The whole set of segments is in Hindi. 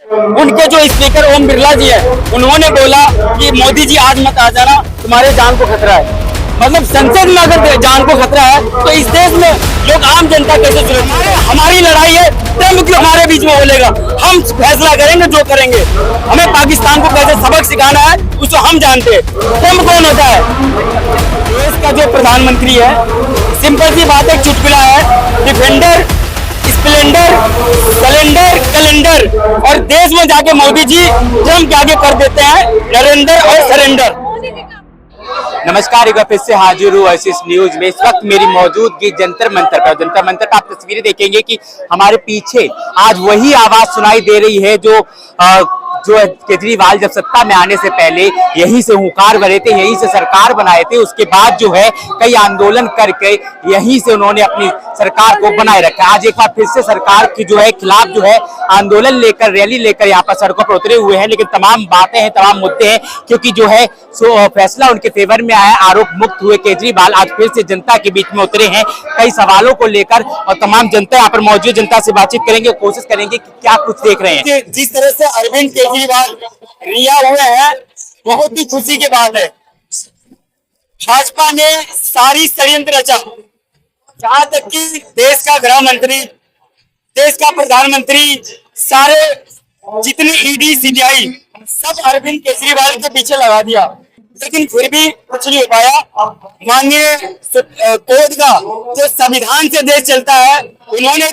उनके जो स्पीकर ओम बिरला जी है, उन्होंने बोला कि मोदी जी आज मत आ जाना, तुम्हारे जान को खतरा है। मतलब संसद में अगर जान को खतरा है तो इस देश में लोग आम जनता कैसे सुरक्षित है? हमारी लड़ाई है, ट्रम्प क्यों हमारे बीच में बोलेगा? हम फैसला करेंगे जो करेंगे। हमें पाकिस्तान को कैसे सबक सिखाना है उसको हम जानते हैं। ट्रम्प कौन होता है? देश का जो प्रधानमंत्री है, सिंपल सी बात है, चुटकुला है, डिफेंडर, स्प्लेंडर, सिलेंडर, कैलेंडर, और देश में जाके मोदी जी ट्रम्प के आगे कर देते हैं नरेंद्र और सरेंडर। नमस्कार, एक बार फिर से हाजिर हूँ एसिस न्यूज में। इस वक्त मेरी मौजूदगी जंतर मंतर पर। जंतर मंतर पर आप तस्वीरें देखेंगे कि हमारे पीछे आज वही आवाज सुनाई दे रही है जो केजरीवाल जब सत्ता में आने से पहले यहीं से हुंकार भरे थे, यहीं से सरकार बनाए थे। उसके बाद जो है कई आंदोलन करके यहीं से उन्होंने अपनी सरकार को बनाए रखा। आज एक बार फिर से सरकार की जो है खिलाफ जो है आंदोलन लेकर, रैली लेकर यहाँ पर सड़कों पर उतरे हुए हैं। लेकिन तमाम बातें हैं, तमाम मुद्दे हैं, क्योंकि जो है फैसला उनके फेवर में आया। आरोप मुक्त हुए केजरीवाल आज फिर से जनता के बीच में उतरे हैं कई सवालों को लेकर, और तमाम जनता यहाँ पर मौजूद जनता से बातचीत करेंगे, कोशिश करेंगे कि क्या कुछ देख रहे हैं। जिस तरह से अरविंद केजरीवाल रिया हुए हैं, बहुत ही खुशी की बात है। भाजपा ने सारी षड्यंत्र रचा, जहां तक कि देश का गृह मंत्री, देश का प्रधानमंत्री, सारे जितनी ईडी सीबीआई सब अरविंद केजरीवाल के पीछे लगा दिया, लेकिन फिर भी कुछ नहीं हो पाया। माननीय कोर्ट का जो संविधान से देश चलता है, उन्होंने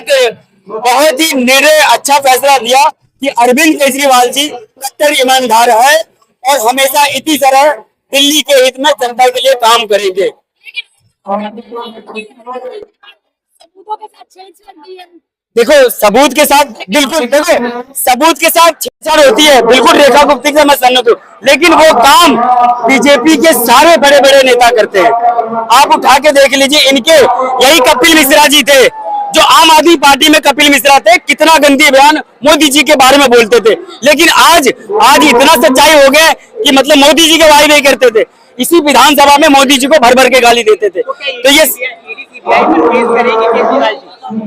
बहुत ही निर्णय अच्छा फैसला दिया कि अरविंद केजरीवाल जी कट्टर ईमानदार है और हमेशा इसी तरह दिल्ली के हित में जनता के लिए काम करेंगे। देखो सबूत के साथ, बिल्कुल देखो सबूत के साथ छेड़छाड़ होती है, बिल्कुल रेखा गुप्ता से मैं सहमत हूँ, लेकिन वो काम बीजेपी के सारे बड़े बड़े नेता करते हैं। आप उठा के देख लीजिए, इनके यही कपिल मिश्रा जी थे जो आम आदमी पार्टी में कपिल मिश्रा थे, कितना गंदी बयान मोदी जी के बारे में बोलते थे, लेकिन आज इतना सच्चाई हो गए कि मतलब मोदी जी के वाई नहीं करते थे। इसी विधानसभा में मोदी जी को भर भर के गाली देते थे। तो ये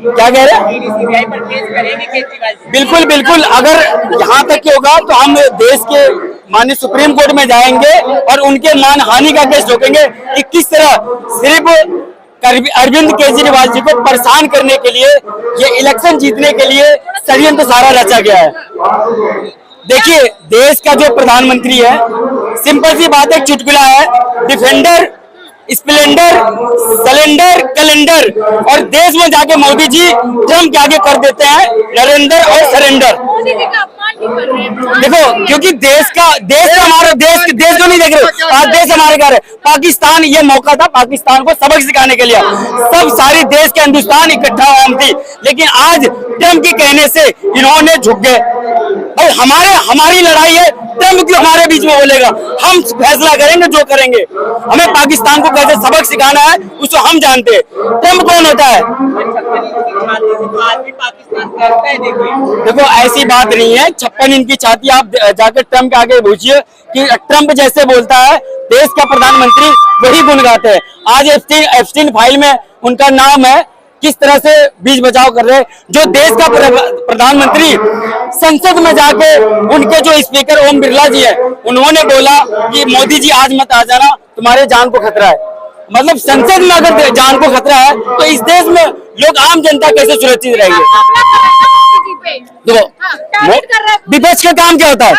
क्या कह रहे हैं? बिल्कुल बिल्कुल, अगर यहाँ तक की होगा तो हम देश के माननीय सुप्रीम कोर्ट में जाएंगे और उनके मानहानि का केस ठोकेंगे कि किस तरह सिर्फ अरविंद केजरीवाल जी को परेशान करने के लिए, ये इलेक्शन जीतने के लिए षड्यंत्र सारा रचा गया है। देखिए देश का जो प्रधानमंत्री है, सिंपल सी बात है, चुटकुला है, डिफेंडर, स्प्लेंडर, सिलेंडर, कैलेंडर, और देश में जाके मोदी जी ट्रम्प के आगे कर देते हैं नरेंद्र और सरेंडर। देखो क्योंकि देश हमारा देश जो नहीं देख रहे, आज देश हमारे घर है। पाकिस्तान, ये मौका था पाकिस्तान को सबक सिखाने के लिए, सब सारी देश के हिंदुस्तान इकट्ठा आम थी, लेकिन आज ट्रम्प के कहने से इन्होंने झुक गए। और हमारी लड़ाई है, ट्रम्प क्यों हमारे बीच में बोलेगा? हम फैसला करेंगे जो करेंगे। हमें पाकिस्तान को कैसे सबक सिखाना है उसको हम जानते हैं। ट्रम्प कौन होता है? देखो ऐसी बात नहीं है, 56 इंच की छाती। आप जाकर ट्रम्प के आगे पूछिए कि ट्रम्प जैसे बोलता है देश का प्रधानमंत्री, वही गुण गाते हैं। आज एप्स्टीन फाइल में उनका नाम है, किस तरह से बीच बचाव कर रहे हैं। जो देश का प्रधानमंत्री संसद में जाके, उनके जो स्पीकर ओम बिरला जी है, उन्होंने बोला कि मोदी जी आज मत आ जाना, तुम्हारे जान को खतरा है। मतलब संसद में अगर जान को खतरा है तो इस देश में लोग आम जनता कैसे सुरक्षित रहेंगे? देखो विपक्ष का काम क्या होता है?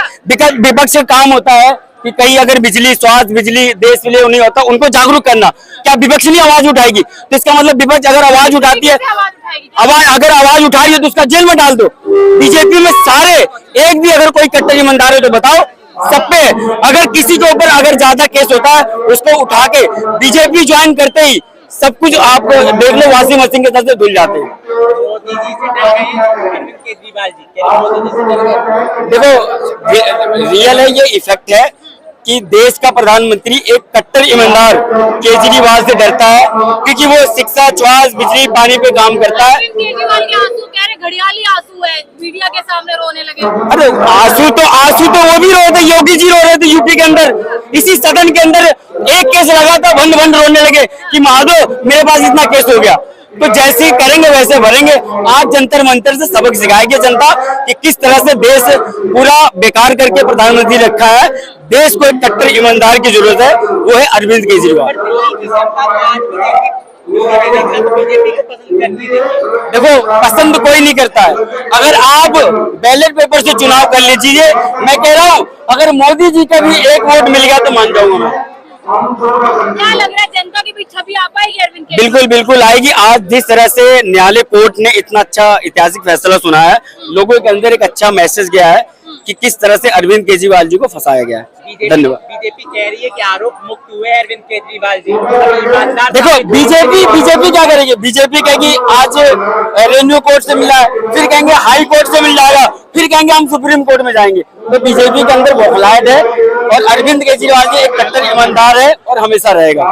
विपक्ष का काम होता है कि कहीं अगर बिजली, स्वास्थ्य, बिजली देश के लिए नहीं होता, उनको जागरूक करना। क्या विपक्ष नहीं आवाज उठाएगी? तो इसका मतलब विपक्ष अगर आवाज उठाती है, अगर आवाज उठा रही है तो उसका जेल में डाल दो। बीजेपी में सारे एक भी अगर कोई कट्टर ईमानदार है तो बताओ, सब पे अगर किसी के ऊपर अगर ज्यादा केस होता है उसको उठा के बीजेपी ज्वाइन करते ही सब कुछ आप देख लो, वॉशिंग मशीन के साथ से धुल जाते हैं। देखो रियल है, ये इफेक्ट है कि देश का प्रधानमंत्री एक कट्टर ईमानदार केजरीवाल से डरता है, क्योंकि वो शिक्षा, स्वास्थ्य, बिजली, पानी पे काम करता है। केजरीवाल के आंसू कह रहे घड़ियाली आंसू है, मीडिया के सामने रोने लगे। अरे आंसू तो वो भी रो रहे थे, योगी जी रो रहे थे यूपी के अंदर। इसी सदन के अंदर एक केस लगा था, भन भन रोने लगे कि महादेव मेरे पास इतना केस हो गया। तो जैसे ही करेंगे वैसे भरेंगे। आज जंतर मंतर से सबक सिखाएगी जनता कि किस तरह से देश पूरा बेकार करके प्रधानमंत्री रखा है। देश को एक कट्टर ईमानदार की जरूरत है, वो है अरविंद केजरीवाल। बीजेपी को पसंद करती है। देखो, पसंद कोई नहीं करता है। अगर आप बैलेट पेपर से चुनाव कर लीजिए, मैं कह रहा हूँ अगर मोदी जी का भी एक वोट मिल गया तो मान जाऊंगा मैं। क्या लग रहा है जनता के बीच छवि आ पाएगी अरविंद केजरीवाल? बिल्कुल बिल्कुल आएगी। आज जिस तरह से न्यायालय कोर्ट ने इतना अच्छा ऐतिहासिक फैसला सुनाया है, लोगों के अंदर एक अच्छा मैसेज गया है कि किस तरह से अरविंद केजरीवाल जी को फंसाया गया है। धन्यवाद। बीजेपी कह रही है कि आरोप मुक्त हुए अरविंद केजरीवाल जी। देखो, बीजेपी क्या करेगी? बीजेपी कहेगी आज रेवेन्यू कोर्ट से मिला है, फिर कहेंगे हाई कोर्ट से मिल जाएगा, फिर कहेंगे हम सुप्रीम कोर्ट में जाएंगे। तो बीजेपी के अंदर बौखलाहट है और अरविंद केजरीवाल जी एक कट्टर ईमानदार है और हमेशा रहेगा।